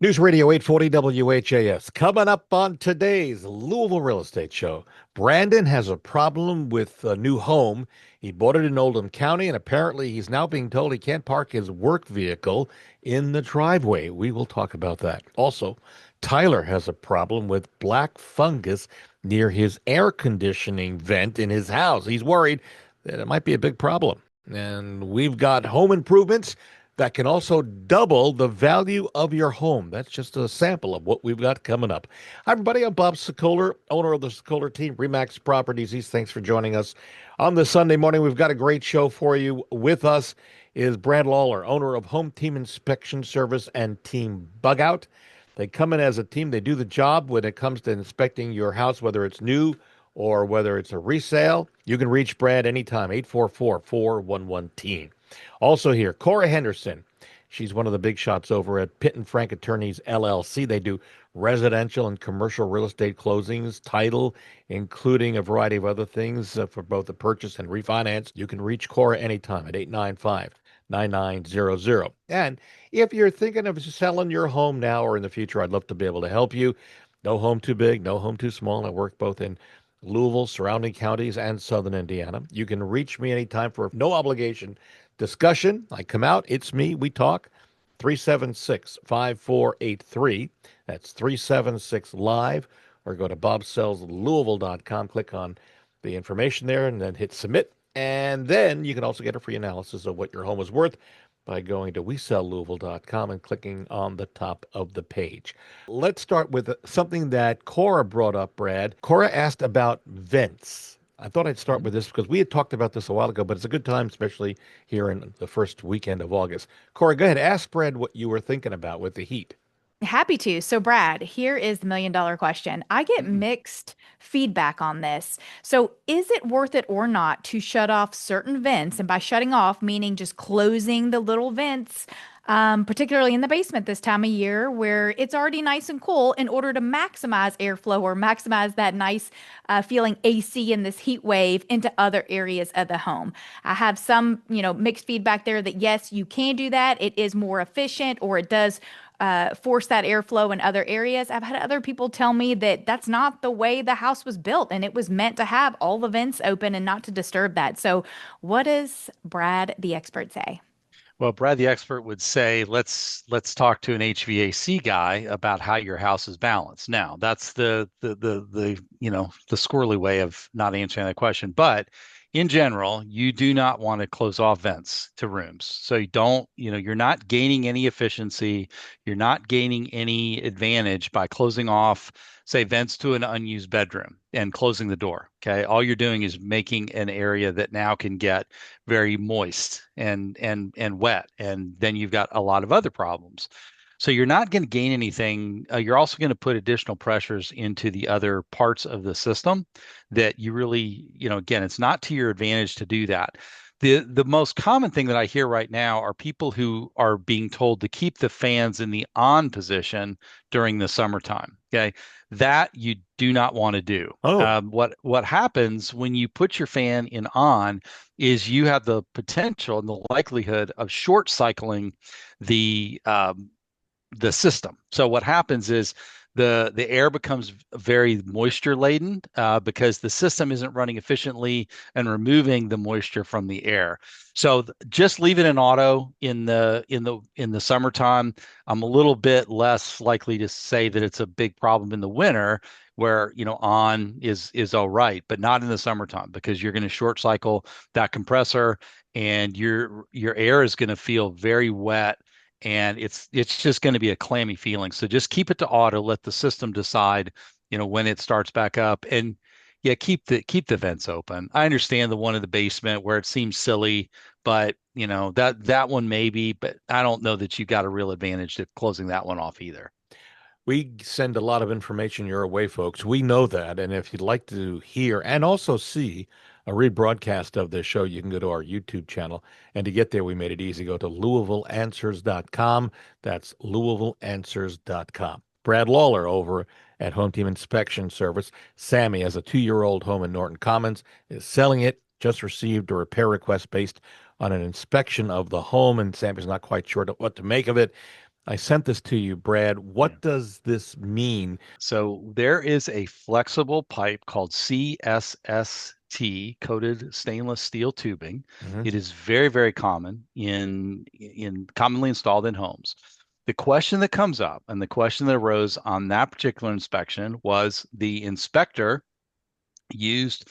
News Radio 840 WHAS. Coming up on today's Louisville Real Estate Show. Brandon has a problem with a new home. He bought it in Oldham County, and apparently he's now being told he can't park his work vehicle in the driveway. We will talk about that. Also, Tyler has a problem with black fungus near his air conditioning vent in his house. He's worried that it might be a big problem. And we've got home improvements that can also double the value of your home. That's just a sample of what we've got coming up. Hi, everybody. I'm Bob Sokoler, owner of the Sokoler team, Remax Properties East. Thanks for joining us on this Sunday morning. We've got a great show for you. With us is Brad Lawler, owner of Home Team Inspection Service and Team Bug Out. They come in as a team. They do the job when it comes to inspecting your house, whether it's new or whether it's a resale. You can reach Brad anytime, 844-411-TEAM. Also here, Cora Henderson. She's one of the big shots over at Pitt and Frank Attorneys, LLC. They do residential and commercial real estate closings, title, including a variety of other things for both the purchase and refinance. You can reach Cora anytime at 895-9900. And if you're thinking of selling your home now or in the future, I'd love to be able to help you. No home too big, no home too small. I work both in Louisville, surrounding counties, and southern Indiana. You can reach me anytime for no obligation discussion. I come out, it's me, we talk. 376-5483. That's 376 live, or go to bobsellslouisville.com, click on the information there, and then hit submit. And then you can also get a free analysis of what your home is worth by going to WeSellLouisville.com and clicking on the top of the page. Let's start with something that Cora brought up, Brad. Cora asked about vents. I thought I'd start with this because we had talked about this a while ago, but it's a good time, especially here in the first weekend of August. Cora, go ahead. Ask Brad what you were thinking about with the heat. Happy to. So, Brad, here is the million-dollar question. I get Mm. mixed feedback on this. So, is it worth it or not to shut off certain vents? And by shutting off, meaning just closing the little vents, particularly in the basement this time of year where it's already nice and cool, in order to maximize airflow or maximize that nice feeling AC in this heat wave into other areas of the home. I have some, mixed feedback there that yes, you can do that. It is more efficient, or it does force that airflow in other areas. I've had other people tell me that that's not the way the house was built, and it was meant to have all the vents open and not to disturb that. So, what does Brad, the expert, say? Well, Brad, the expert would say, let's talk to an HVAC guy about how your house is balanced. Now, that's the squirrely way of not answering that question. But in general, you do not want to close off vents to rooms. So you don't, you're not gaining any efficiency. You're not gaining any advantage by closing off, say, vents to an unused bedroom and closing the door. Okay. All you're doing is making an area that now can get very moist and wet. And then you've got a lot of other problems. So you're not going to gain anything. You're also going to put additional pressures into the other parts of the system that you really, again, it's not to your advantage to do that. The most common thing that I hear right now are people who are being told to keep the fans in the on position during the summertime. Okay. That you do not want to do. Oh, What happens when you put your fan in on is you have the potential and the likelihood of short cycling the system. So what happens is the air becomes very moisture laden because the system isn't running efficiently and removing the moisture from the air. So just leave it in auto in the summertime. I'm a little bit less likely to say that it's a big problem in the winter where on is all right, but not in the summertime because you're going to short cycle that compressor and your air is going to feel very wet and it's just going to be a clammy feeling. So just keep it to auto, let the system decide, when it starts back up. And yeah, keep the vents open. I understand the one in the basement where it seems silly, but that one maybe, but I don't know that you got a real advantage to closing that one off either. we send a lot of information your way, folks. We know that. And if you'd like to hear and also see a rebroadcast of this show, you can go to our YouTube channel. And to get there, we made it easy. Go to LouisvilleAnswers.com. That's LouisvilleAnswers.com. Brad Lawler over at Home Team Inspection Service. Sammy has a 2-year-old home in Norton Commons, is selling it, just received a repair request based on an inspection of the home, and Sammy's not quite sure what to make of it. I sent this to you, Brad. Yeah. What does this mean? So there is a flexible pipe called CSST, coated stainless steel tubing. Mhm. It is very, very common in commonly installed in homes. The question that comes up and the question that arose on that particular inspection was the inspector used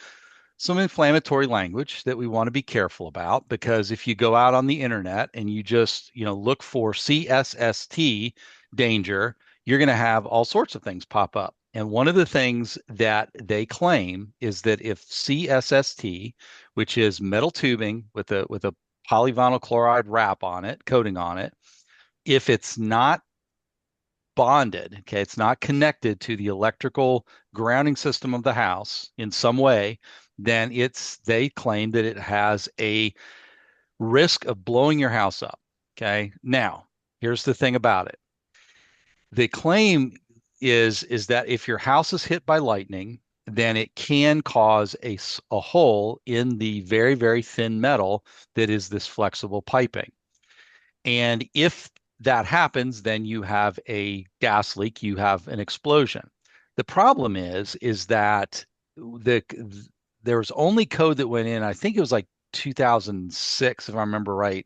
some inflammatory language that we want to be careful about, because if you go out on the internet and you just, look for CSST danger, you're going to have all sorts of things pop up. And one of the things that they claim is that if CSST, which is metal tubing with a polyvinyl chloride wrap on it, coating on it, if it's not bonded, okay, it's not connected to the electrical grounding system of the house in some way, then they claim that it has a risk of blowing your house up. Okay. Now, here's the thing about it. The claim is that if your house is hit by lightning, then it can cause a hole in the very, very thin metal that is this flexible piping. And if that happens, then you have a gas leak, you have an explosion. The problem is that the there was only code that went in, I think it was like 2006, if I remember right,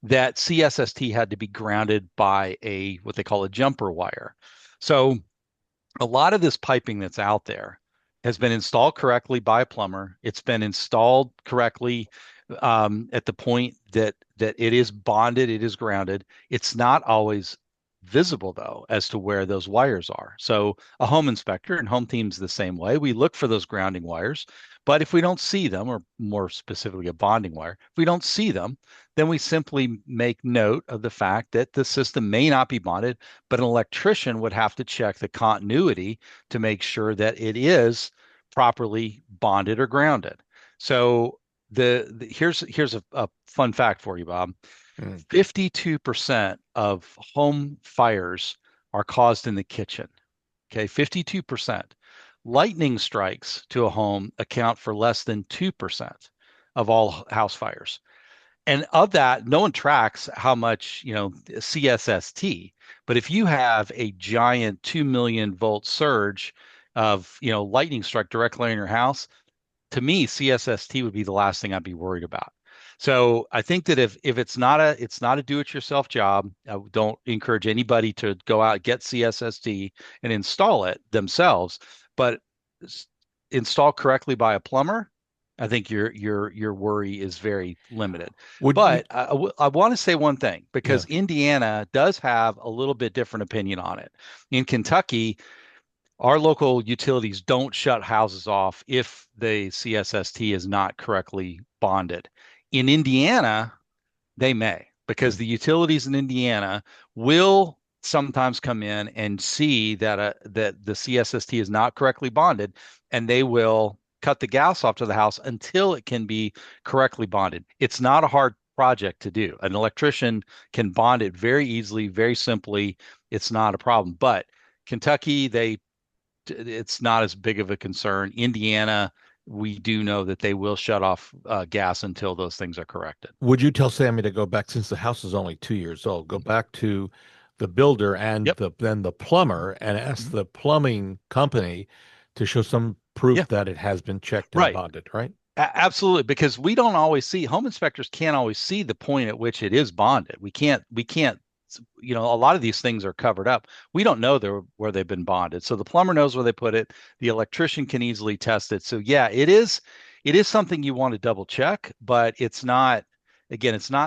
that CSST had to be grounded by a what they call a jumper wire. So a lot of this piping that's out there has been installed correctly by a plumber. It's been installed correctly at the point that it is bonded, it is grounded. It's not always visible though as to where those wires are. So a home inspector and home team's the same way. We look for those grounding wires, but if we don't see them, or more specifically a bonding wire, if we don't see them, then we simply make note of the fact that the system may not be bonded, but an electrician would have to check the continuity to make sure that it is properly bonded or grounded. So here's a fun fact for you, Bob. Mm. 52% of home fires are caused in the kitchen. Okay, 52%. Lightning strikes to a home account for less than 2% of all house fires. And of that, no one tracks how much, CSST. But if you have a giant 2 million volt surge of, lightning strike directly on your house, to me, CSST would be the last thing I'd be worried about. So I think that if it's not a do-it-yourself job, I don't encourage anybody to go out, get CSST and install it themselves, but install correctly by a plumber. I think your worry is very limited. Would you? But I want to say one thing, Yeah. because Indiana does have a little bit different opinion on it. In Kentucky, our local utilities don't shut houses off if the CSST is not correctly bonded. In Indiana, they may, because Mm. the utilities in Indiana will sometimes come in and see that the CSST is not correctly bonded, and they will cut the gas off to the house until it can be correctly bonded. It's not a hard project to do. An electrician can bond it very easily, very simply. It's not a problem. But Kentucky, it's not as big of a concern. Indiana, we do know that they will shut off gas until those things are corrected. Would you tell Sammy to go back, since the house is only 2 years old, go back to the builder and Yep. the plumber and ask Mhm. the plumbing company to show some proof Yeah, that it has been checked and right. bonded, right? Absolutely, because we don't always see, home inspectors can't always see the point at which it is bonded. We can't, a lot of these things are covered up. We don't know where they've been bonded. So the plumber knows where they put it. The electrician can easily test it. So yeah, it is something you want to double check, but it's not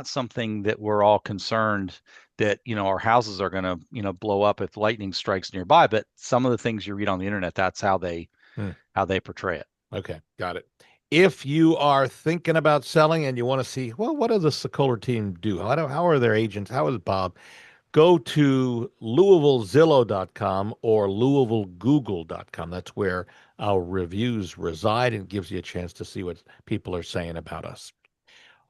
something that we're all concerned that, our houses are going to, blow up if lightning strikes nearby. But some of the things you read on the internet, that's Hmm. how they portray it. Okay, got it. If you are thinking about selling and you want to see, well, what does the Sokoler team do? How are their agents? How is Bob? Go to LouisvilleZillow.com or LouisvilleGoogle.com. That's where our reviews reside and gives you a chance to see what people are saying about us.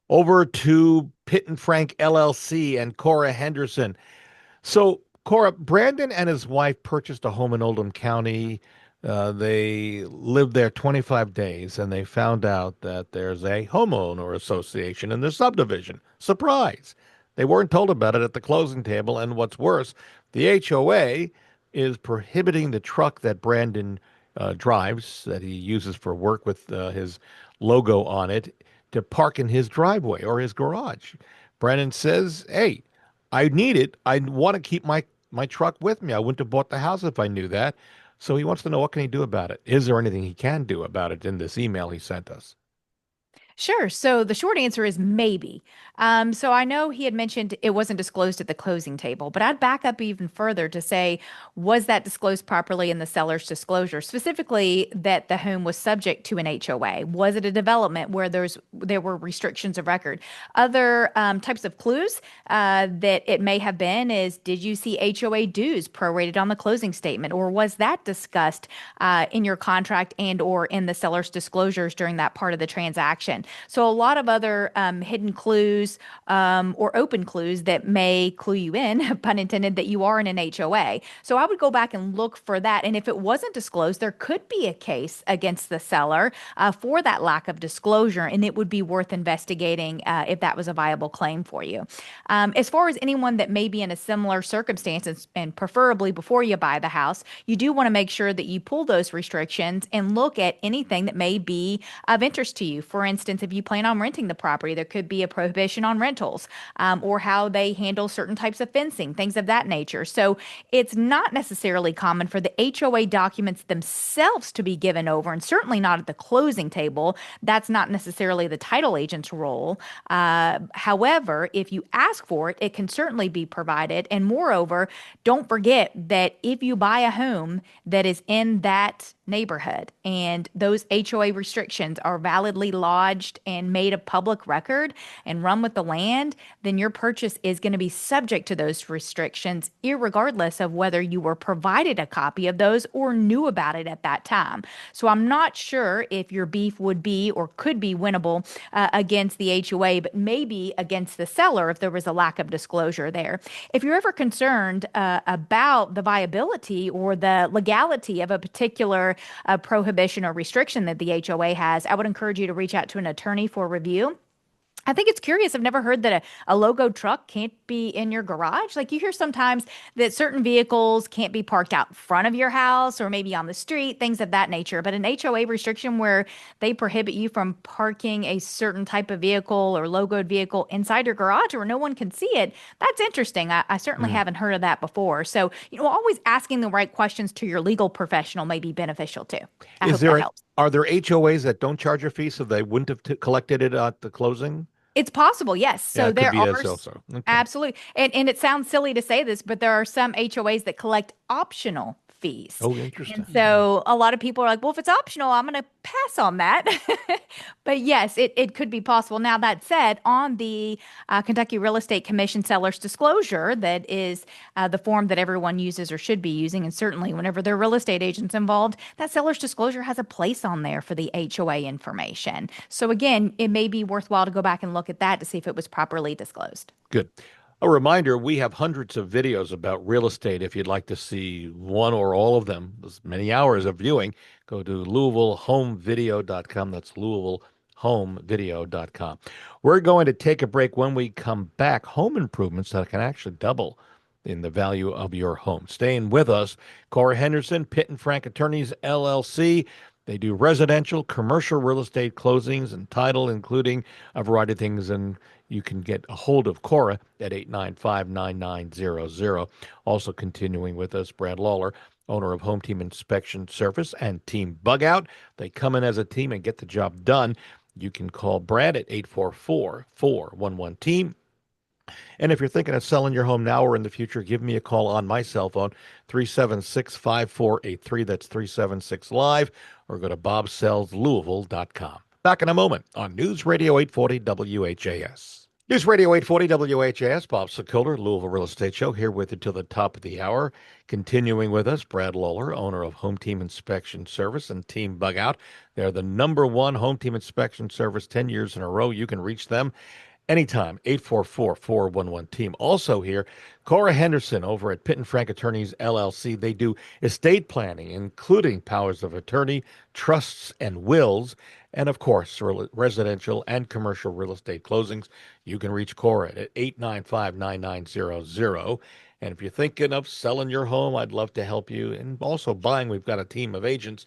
Over to Pitt and Frank LLC and Cora Henderson. So, Cora, Brandon and his wife purchased a home in Oldham County. They lived there 25 days and they found out that there's a homeowner association in the subdivision. Surprise! They weren't told about it at the closing table. And what's worse, the HOA is prohibiting the truck that Brandon drives, that he uses for work with his logo on it, to park in his driveway or his garage. Brandon says, "Hey, I need it. I want to keep my truck with me. I wouldn't have bought the house if I knew that." So he wants to know, what can he do about it? Is there anything he can do about it in this email he sent us? Sure. So the short answer is maybe. So I know he had mentioned it wasn't disclosed at the closing table, but I'd back up even further to say, was that disclosed properly in the seller's disclosure, specifically that the home was subject to an HOA? Was it a development where there were restrictions of record? Other types of clues that it may have been is, did you see HOA dues prorated on the closing statement, or was that discussed in your contract and or in the seller's disclosures during that part of the transaction? So a lot of other hidden clues or open clues that may clue you in, pun intended, that you are in an HOA. So I would go back and look for that. And if it wasn't disclosed, there could be a case against the seller for that lack of disclosure, and it would be worth investigating if that was a viable claim for you. As far as anyone that may be in a similar circumstance, and preferably before you buy the house, you do want to make sure that you pull those restrictions and look at anything that may be of interest to you. For instance, if you plan on renting the property, there could be a prohibition on rentals or how they handle certain types of fencing, things of that nature. So it's not necessarily common for the HOA documents themselves to be given over, and certainly not at the closing table. That's not necessarily the title agent's role. However, if you ask for it, it can certainly be provided. And moreover, don't forget that if you buy a home that is in that neighborhood and those HOA restrictions are validly lodged and made a public record and run with the land, then your purchase is going to be subject to those restrictions, irregardless of whether you were provided a copy of those or knew about it at that time. So I'm not sure if your beef would be or could be winnable against the HOA, but maybe against the seller if there was a lack of disclosure there. If you're ever concerned about the viability or the legality of a particular prohibition or restriction that the HOA has, I would encourage you to reach out to an attorney for review. I think it's curious. I've never heard that a logo truck can't be in your garage. Like, you hear sometimes that certain vehicles can't be parked out front of your house or maybe on the street, things of that nature. But an HOA restriction where they prohibit you from parking a certain type of vehicle or logoed vehicle inside your garage where no one can see it, that's interesting. I certainly Mm. haven't heard of that before. So, always asking the right questions to your legal professional may be beneficial too. I Is hope that there helps. are there HOAs that don't charge a fee, so they wouldn't have collected it at the closing? It's possible, yes. Yeah, So it could there be are as also. Okay. absolutely, and it sounds silly to say this, but there are some HOAs that collect optional fees. Oh, And interesting. so a lot of people are like, well, if it's optional, I'm going to pass on that. But yes, it could be possible. Now, that said, on the Kentucky Real Estate Commission seller's disclosure, that is the form that everyone uses or should be using, and certainly whenever there are real estate agents involved, that seller's disclosure has a place on there for the HOA information. So again, it may be worthwhile to go back and look at that to see if it was properly disclosed. Good. A reminder, we have hundreds of videos about real estate. If you'd like to see one or all of them, there's many hours of viewing, go to LouisvilleHomeVideo.com. That's LouisvilleHomeVideo.com. We're going to take a break. When we come back, home improvements that can actually double in the value of your home. Staying with us, Cora Henderson, Pitt and Frank Attorneys, LLC. They do residential, commercial real estate closings and title, including a variety of things. And you can get a hold of Cora at 895-9900. Also continuing with us, Brad Lawler, owner of Home Team Inspection Service and Team Bug Out. They come in as a team and get the job done. You can call Brad at 844-411-TEAM. And if you're thinking of selling your home now or in the future, give me a call on my cell phone, 376-5483. That's 376 Live, or go to bobsellslouisville.com. Back in a moment on News Radio 840 WHAS. News Radio 840 WHAS, Bob Sokoler, Louisville Real Estate Show, here with you till the top of the hour. Continuing with us, Brad Lawler, owner of Home Team Inspection Service and Team Bug Out. They're the #1 home team inspection service 10 years in a row. You can reach them Anytime, 844-411-TEAM. Also here, Cora Henderson over at Pitt and Frank Attorneys LLC. They do estate planning, including powers of attorney, trusts, and wills, and of course, residential and commercial real estate closings. You can reach Cora at 895-9900. And if you're thinking of selling your home, I'd love to help you. And also buying, we've got a team of agents.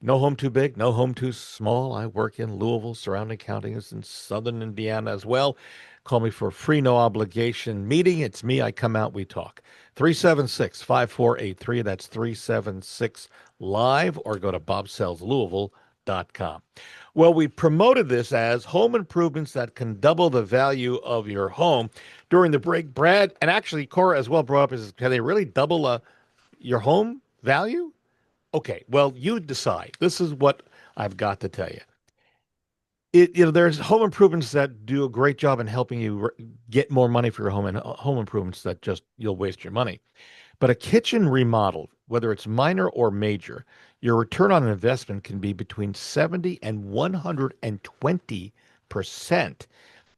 No home too big, no home too small. I work in Louisville, surrounding counties, in southern Indiana as well. Call me for a free, no obligation meeting. It's me. I come out, we talk. 376-5483. That's 376 live, or go to bobsellslouisville.com. Well, we promoted this as home improvements that can double the value of your home during the break. Brad, and actually Cora as well brought up, is can they really double your home value? Okay, well, you decide. This is what I've got to tell you. There's home improvements that do a great job in helping you get more money for your home, and home improvements that just you'll waste your money. But a kitchen remodel, whether it's minor or major, your return on investment can be between 70 and 120%.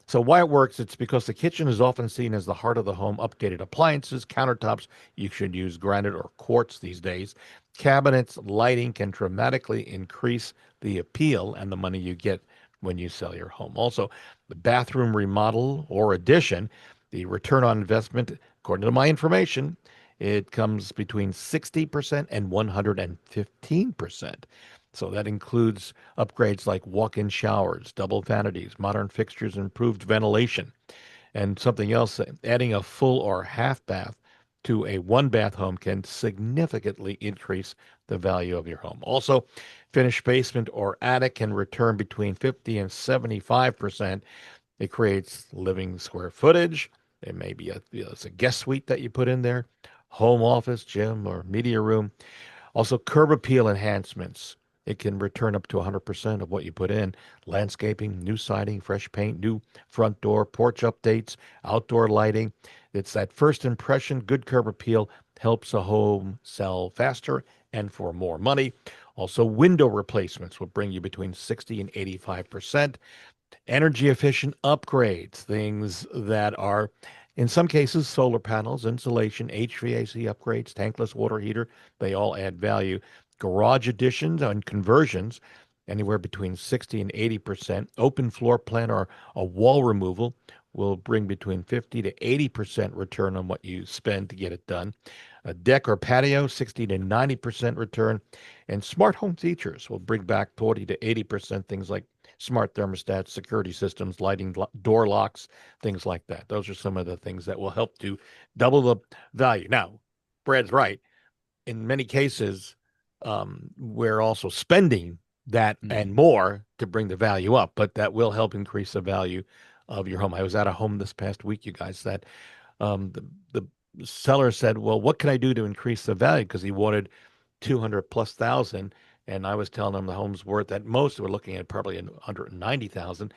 So why it works, it's because the kitchen is often seen as the heart of the home. Updated appliances, countertops, you should use granite or quartz these days. Cabinets, lighting can dramatically increase the appeal and the money you get when you sell your home. Also, the bathroom remodel or addition, the return on investment, according to my information, it comes between 60% and 115%. So that includes upgrades like walk-in showers, double vanities, modern fixtures, improved ventilation, and something else. Adding a full or half bath to a one bath home can significantly increase the value of your home. Also, finished basement or attic can return between 50 and 75%. It creates living square footage. It may be it's a guest suite that you put in there, home office, gym, or media room. Also, curb appeal enhancements. It can return up to 100% of what you put in. Landscaping, new siding, fresh paint, new front door, porch updates, outdoor lighting. It's that first impression. Good curb appeal helps a home sell faster and for more money. Also, window replacements will bring you between 60 and 85%. Energy efficient upgrades, things that are, in some cases, solar panels, insulation, HVAC upgrades, tankless water heater, they all add value. Garage additions and conversions, anywhere between 60 and 80%. Open floor plan or a wall removal will bring between 50 to 80% return on what you spend to get it done. A deck or patio, 60 to 90% return. And smart home features will bring back 40 to 80%, things like smart thermostats, security systems, lighting, door locks, things like that. Those are some of the things that will help to double the value. Now, Brad's right. In many cases, we're also spending that and more to bring the value up, but that will help increase the value of your home. I was at a home this past week, you guys, that the seller said, "Well, what can I do to increase the value?" Because he wanted 200 plus thousand. And I was telling him the home's worth at most, we're looking at probably 190,000.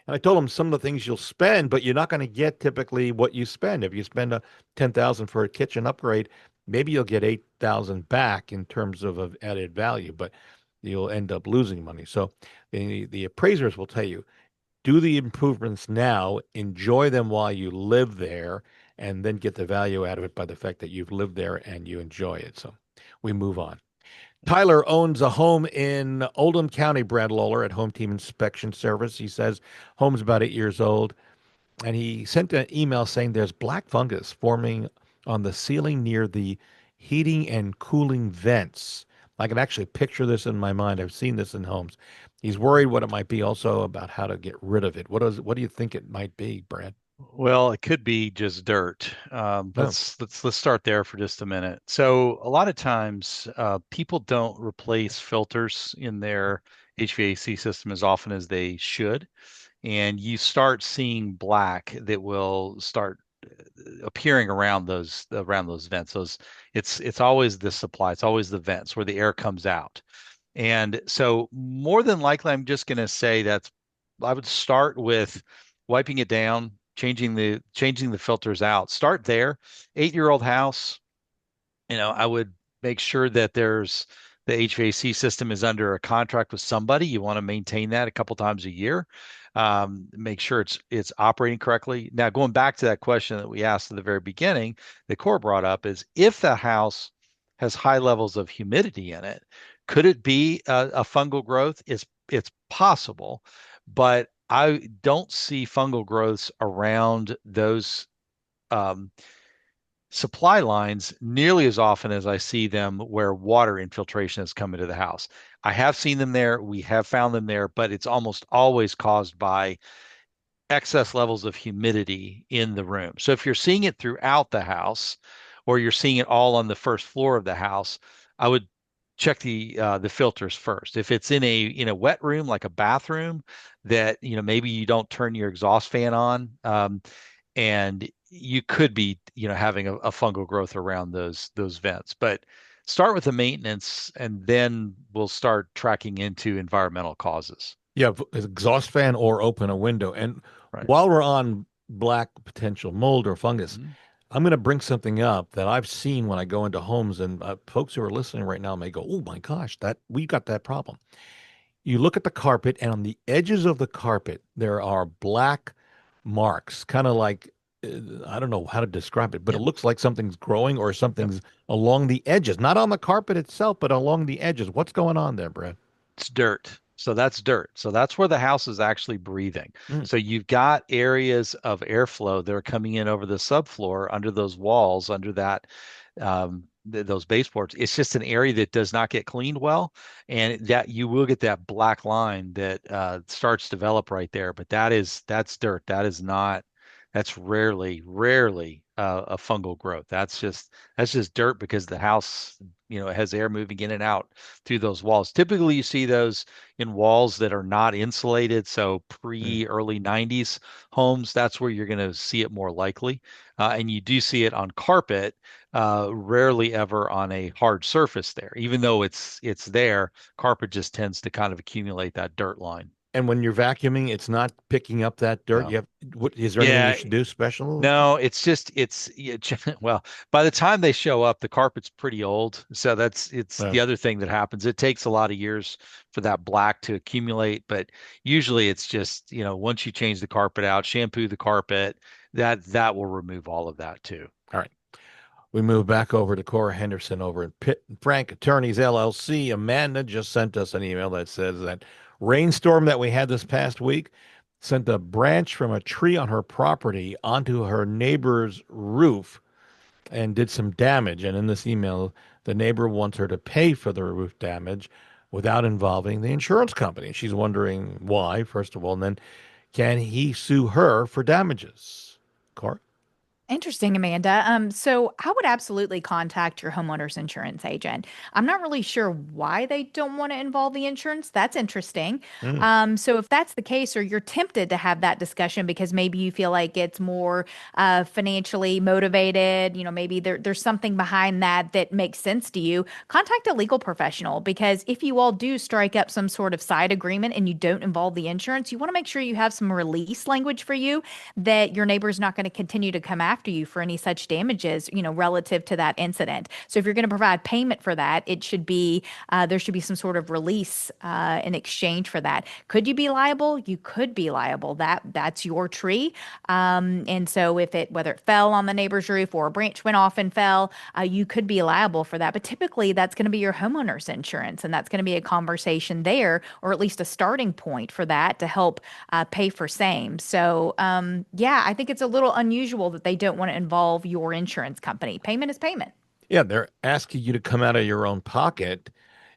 And I told him some of the things you'll spend, but you're not going to get typically what you spend. If you spend a 10,000 for a kitchen upgrade, maybe you'll get 8,000 back in terms of added value, but you'll end up losing money. So the appraisers will tell you, do the improvements now, enjoy them while you live there, and then get the value out of it by the fact that you've lived there and you enjoy it. So we move on. Tyler owns a home in Oldham County, Brad Lawler, at Home Team Inspection Service. He says home's about 8 years old, and he sent an email saying there's black fungus forming on the ceiling near the heating and cooling vents. I can actually picture this in my mind. I've seen this in homes. He's worried what it might be, also about how to get rid of it. What do you think it might be, Brad? Well, it could be just dirt. No. Let's start there for just a minute. So a lot of times, people don't replace filters in their HVAC system as often as they should, and you start seeing black that will start appearing around those vents. It's always the supply. It's always the vents where the air comes out. And so more than likely, I'm just going to say that I would start with wiping it down, changing the filters out. Start there. 8-year-old house, I would make sure that there's the HVAC system is under a contract with somebody. You want to maintain that a couple times a year. Make sure it's operating correctly. Now, going back to that question that we asked at the very beginning, that Core brought up is if the house has high levels of humidity in it, could it be a fungal growth? It's possible, but I don't see fungal growths around those um, supply lines nearly as often as I see them where water infiltration has come into the house. I have seen them there. We have found them there, but it's almost always caused by excess levels of humidity in the room. So if you're seeing it throughout the house or you're seeing it all on the first floor of the house, I would check the filters first. If it's in a wet room like a bathroom that maybe you don't turn your exhaust fan on, and you could be having a fungal growth around those vents. But start with the maintenance, and then we'll start tracking into environmental causes. Yeah, exhaust fan or open a window. And Right. while we're on black potential mold or fungus, Mhm. I'm going to bring something up that I've seen when I go into homes, and folks who are listening right now may go, "Oh my gosh, that we got that problem." You look at the carpet, and on the edges of the carpet, there are black marks, kind of like I don't know how to describe it, but it Yep. looks like something's growing or Yep. something's along the edges, not on the carpet itself, but along the edges. What's going on there, Brad? It's dirt. So that's dirt. So that's where the house is actually breathing. Mm. So you've got areas of airflow that are coming in over the subfloor under those walls, under that those baseboards. It's just an area that does not get cleaned well, and that you will get that black line that starts to develop right there. But that's dirt. That is not. That's rarely a fungal growth. That's just dirt because the house, it has air moving in and out through those walls. Typically, you see those in walls that are not insulated. So Mm. early 90s homes, that's where you're going to see it more likely. And you do see it on carpet, rarely ever on a hard surface there. Even though it's there, carpet just tends to kind of accumulate that dirt line. And when you're vacuuming, it's not picking up that dirt. No. You have, what, is there anything you Yeah, should do special? no, it's just it's yeah, well, by the time they show up, the carpet's pretty old. So it's No. the other thing that happens. It takes a lot of years for that black to accumulate, but usually it's just, once you change the carpet out, shampoo the carpet, that will remove all of that too. All right. We move back over to Cora Henderson over in Pitt and Frank Attorneys LLC. Amanda just sent us an email that says that rainstorm that we had this past week sent a branch from a tree on her property onto her neighbor's roof and did some damage. And in this email, the neighbor wants her to pay for the roof damage without involving the insurance company. She's wondering why, first of all, and then can he sue her for damages? Cora? Interesting, Amanda. So I would absolutely contact your homeowner's insurance agent. I'm not really sure why they don't want to involve the insurance. That's interesting. Mm. So if that's the case, or you're tempted to have that discussion because maybe you feel like it's more financially motivated, maybe there's something behind that that makes sense to you, contact a legal professional because if you all do strike up some sort of side agreement and you don't involve the insurance, you want to make sure you have some release language for you that your neighbor's not going to continue to come after you for any such damages, relative to that incident. So if you're going to provide payment for that, it should be there should be some sort of release in exchange for that. Could you be liable? You could be liable. That's your tree, and so if whether it fell on the neighbor's roof or a branch went off and fell, you could be liable for that. But typically, that's going to be your homeowner's insurance, and that's going to be a conversation there, or at least a starting point for that to help pay for same. So, yeah, I think it's a little unusual that they don't want to involve your insurance company. Payment is payment. Yeah, they're asking you to come out of your own pocket.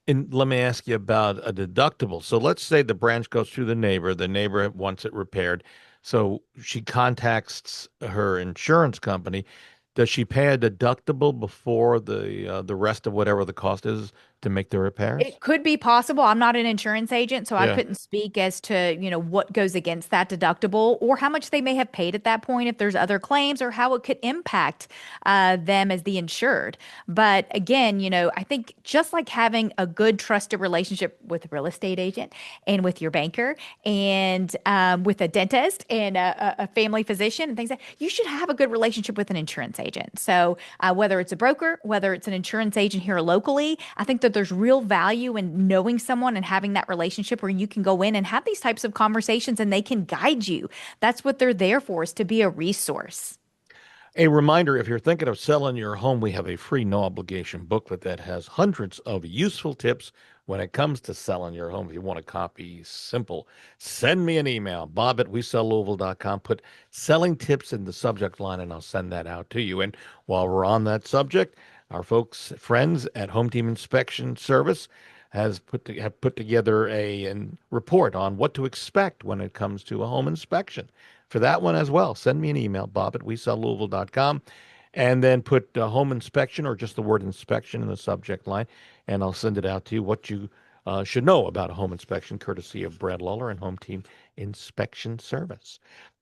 And let me ask you about a deductible. So let's say the branch goes through the neighbor wants it repaired. So she contacts her insurance company. Does she pay a deductible before the rest of whatever the cost is to make the repairs? It could be possible. I'm not an insurance agent, so I Yeah. couldn't speak as to, what goes against that deductible or how much they may have paid at that point if there's other claims or how it could impact them as the insured. But again, I think just like having a good trusted relationship with a real estate agent and with your banker and with a dentist and a family physician and things like that, you should have a good relationship with an insurance agent. So whether it's a broker, whether it's an insurance agent here locally, I think that there's real value in knowing someone and having that relationship where you can go in and have these types of conversations and they can guide you. That's what they're there for, is to be a resource. A reminder, if you're thinking of selling your home, we have a free no obligation booklet that has hundreds of useful tips when it comes to selling your home. If you want a copy, simple. Send me an email, bob@wesellouisville.com. Put selling tips in the subject line, and I'll send that out to you. And while we're on that subject, our friends at Home Team Inspection Service have put together a report on what to expect when it comes to a home inspection. For that one as well, send me an email, bob@wesellouisville.com, and then put home inspection or just the word inspection in the subject line, and I'll send it out to you what you should know about a home inspection, courtesy of Brad Lawler and Home Team Inspection Service.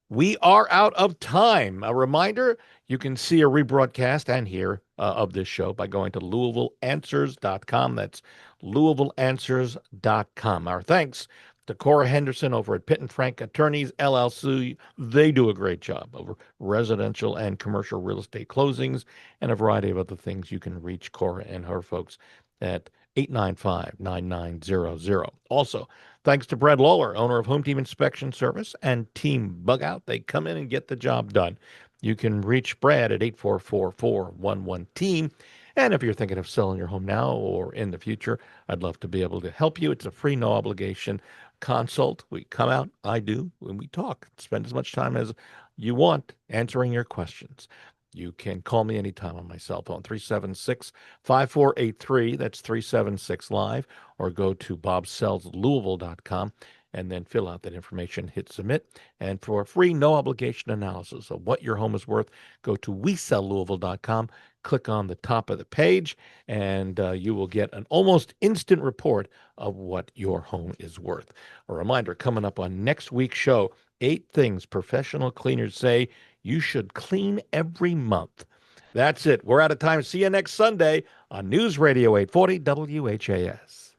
We are out of time. A reminder, you can see a rebroadcast and hear of this show by going to LouisvilleAnswers.com. That's LouisvilleAnswers.com. Our thanks to Cora Henderson over at Pitt and Frank Attorneys, LLC. They do a great job of residential and commercial real estate closings and a variety of other things. You can reach Cora and her folks at 895-9900. Also, thanks to Brad Lawler, owner of Home Team Inspection Service and Team Bug Out. They come in and get the job done. You can reach Brad at 844-411-TEAM. And if you're thinking of selling your home now or in the future, I'd love to be able to help you. It's a free, no obligation consult. We come out, I do, and we talk. Spend as much time as you want answering your questions. You can call me anytime on my cell phone, 376-5483. That's 376 live, or go to bobsellslouisville.com and then fill out that information, hit submit. And for a free, no obligation analysis of what your home is worth, go to wesellouisville.com, click on the top of the page, and you will get an almost instant report of what your home is worth. A reminder, coming up on next week's show, 8 things professional cleaners say you should clean every month. That's it. We're out of time. See you next Sunday on News Radio 840 WHAS.